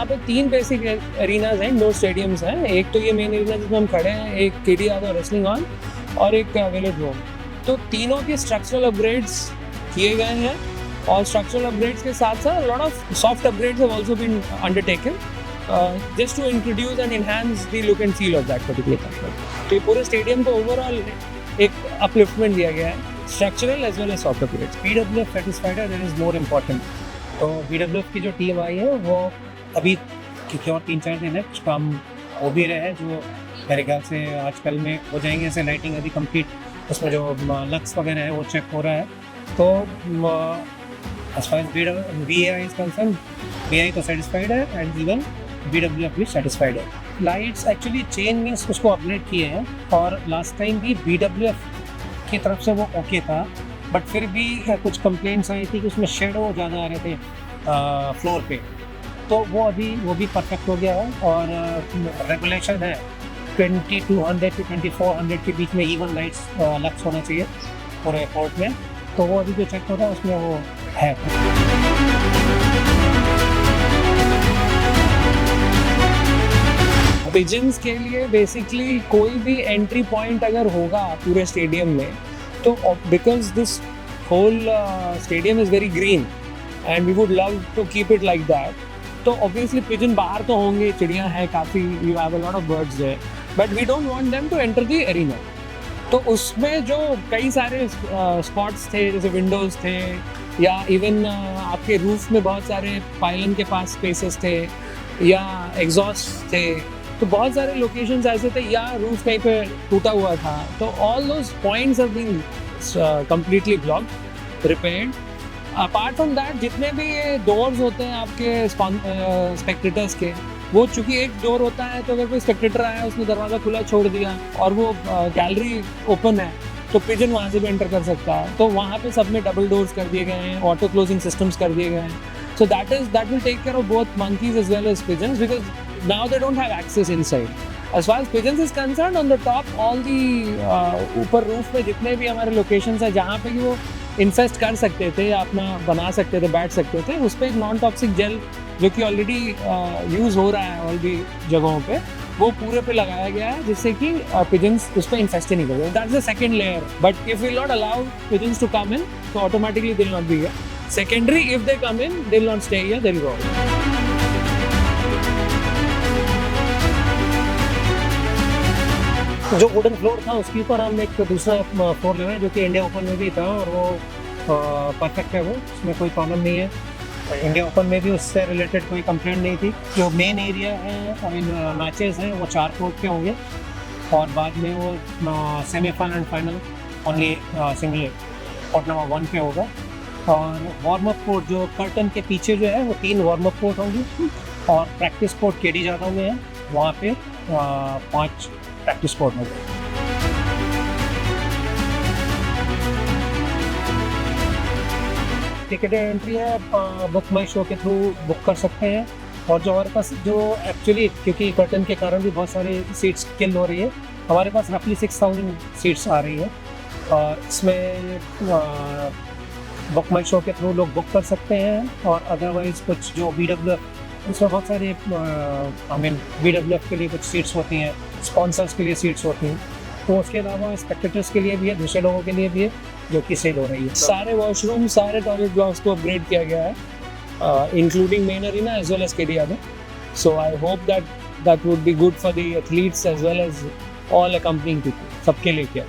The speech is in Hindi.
पे 3 बेसिक एरिनाज हैं, 2 स्टेडियम्स हैं। एक तो ये मेन एरिना जिसमें हम खड़े हैं, एक केडी यादव रेसलिंग हॉल और एक वेलोड्रोम। तो तीनों के स्ट्रक्चरल अपग्रेड्स किए गए हैं और स्ट्रक्चरल अपग्रेड्स के साथ साथ lot of soft upgrades have also been undertaken just to introduce and enhance the look and feel of that particular component. तो ये पूरे स्टेडियम को ओवरऑल एक अपलिफ्टमेंट दिया गया है, structural as well as soft upgrades. BWF satisfied है, दैट इज मोर इम्पोर्टेंट। तो BWF की जो टीम आई है वो अभी क्योंकि और 3-4 दिन है, कुछ काम हो भी रहे हैं जो मेरे ख्याल से आजकल में हो जाएंगे। ऐसे लाइटिंग अभी कंप्लीट, उसमें जो लक्स वगैरह है वो चेक हो रहा है। तो as far as BAI is concern, BAI तो सेटिस्फाइड है एंड इवन BWF भी सेटिस्फाइड है। लाइट्स एक्चुअली चेंज मीन्स उसको अपग्रेड किए हैं और लास्ट टाइम भी BWF की तरफ से वो ओके था, बट फिर भी कुछ कंप्लेंट्स आई थी कि उसमें शेडो ज़्यादा आ रहे थे फ्लोर पे। तो वो भी परफेक्ट हो गया है और रेगुलेशन है 2200 to 2400 के बीच में इवन लाइट्स लक्स होना चाहिए पूरे एयरपोर्ट में। तो वो अभी जो चेक हो रहा है उसमें वो है। पिजन्स के लिए बेसिकली कोई भी एंट्री पॉइंट अगर होगा पूरे स्टेडियम में, तो because this whole stadium is very green and we would love to keep it like that, तो ऑब्वियसली पिजन बाहर तो होंगे, चिड़िया है काफ़ी, you have a lot of birds there, but we don't want them to enter the arena. तो उसमें जो कई सारे स्पॉट्स थे, जैसे विंडोज़ थे या इवन आपके रूफ में बहुत सारे पाइलन के पास स्पेसेस थे या एग्जॉस्ट थे, तो बहुत सारे लोकेशंस ऐसे थे या रूफ कहीं पे टूटा हुआ था। तो all those points have been completely blocked, repaired. Apart from that जितने भी ये डोर्स होते हैं आपके स्पेक्टेटर्स के, वो चूँकि एक डोर होता है, तो अगर कोई स्पेक्टेटर आया उसने दरवाज़ा खुला छोड़ दिया और वो गैलरी ओपन है, तो पिजन वहाँ से भी एंटर कर सकता है। तो वहाँ पे सब में डबल डोर्स कर दिए गए हैं, ऑटो क्लोजिंग सिस्टम्स कर दिए गए हैं। So that will take care of both monkeys as well as pigeons, because now they don't have access inside. As far as pigeons is concerned, on the top all the ऊपर रूफ में जितने भी हमारे लोकेशंस हैं जहाँ पे वो इन्फेस्ट कर सकते थे या अपना बना सकते थे, बैठ सकते थे, उस पर एक नॉन टॉक्सिक जेल जो कि ऑलरेडी यूज़ हो रहा है ऑल भी जगहों पे, वो पूरे पे लगाया गया है जिससे कि पिजन्स उस पर इन्फेस्ट ही नहीं करें। That's the second layer, but if will not allow pigeons to come in, तो automatically they will not be here. Secondary, if they come in, they will not stay here, they will go out. जो वुडन फ्लोर था उसके ऊपर हम एक दूसरा फ्लोर ले रहे हैं जो कि इंडिया ओपन में भी था और वो परफेक्ट है, वो उसमें कोई प्रॉब्लम नहीं है। इंडिया ओपन में भी उससे रिलेटेड कोई कंप्लेंट नहीं थी। जो मेन एरिया है, आई मीन मैचेस हैं, वो 4 कोर्ट के होंगे और बाद में वो semifinal and final only single court number 1 पे होगा। और वार्म अप कोर्ट जो कर्टन के पीछे जो है वो 3 वार्म अप कोर्ट होंगे और प्रैक्टिस कोर्ट केडी यादव में है, वहाँ पे 5 प्रैक्टिस कोर्ट होंगे। टिकट एंट्री है, बुक माई शो के थ्रू बुक कर सकते हैं। और जो हमारे पास जो एक्चुअली क्योंकि कर्टन के कारण भी बहुत सारी सीट्स किल हो रही है, हमारे पास रफली 6000 सीट्स आ रही है और इसमें बुक माई शो के थ्रू लोग बुक कर सकते हैं। और अदरवाइज कुछ जो BWF, उसमें बहुत सारे आई मीन BWF के लिए कुछ सीट्स होती हैं, स्पॉन्सर्स के लिए सीट्स होती हैं, तो उसके अलावा स्पेक्टेटर्स के लिए भी है, दूसरे लोगों के लिए भी है जो कि सेल हो रही है। सारे वॉशरूम, सारे टॉयलेट ब्लॉक्स को अपग्रेड किया गया है, including main arena as well as K D. So I hope that would be good for the athletes as well as all accompanying people, सबके लिए किया।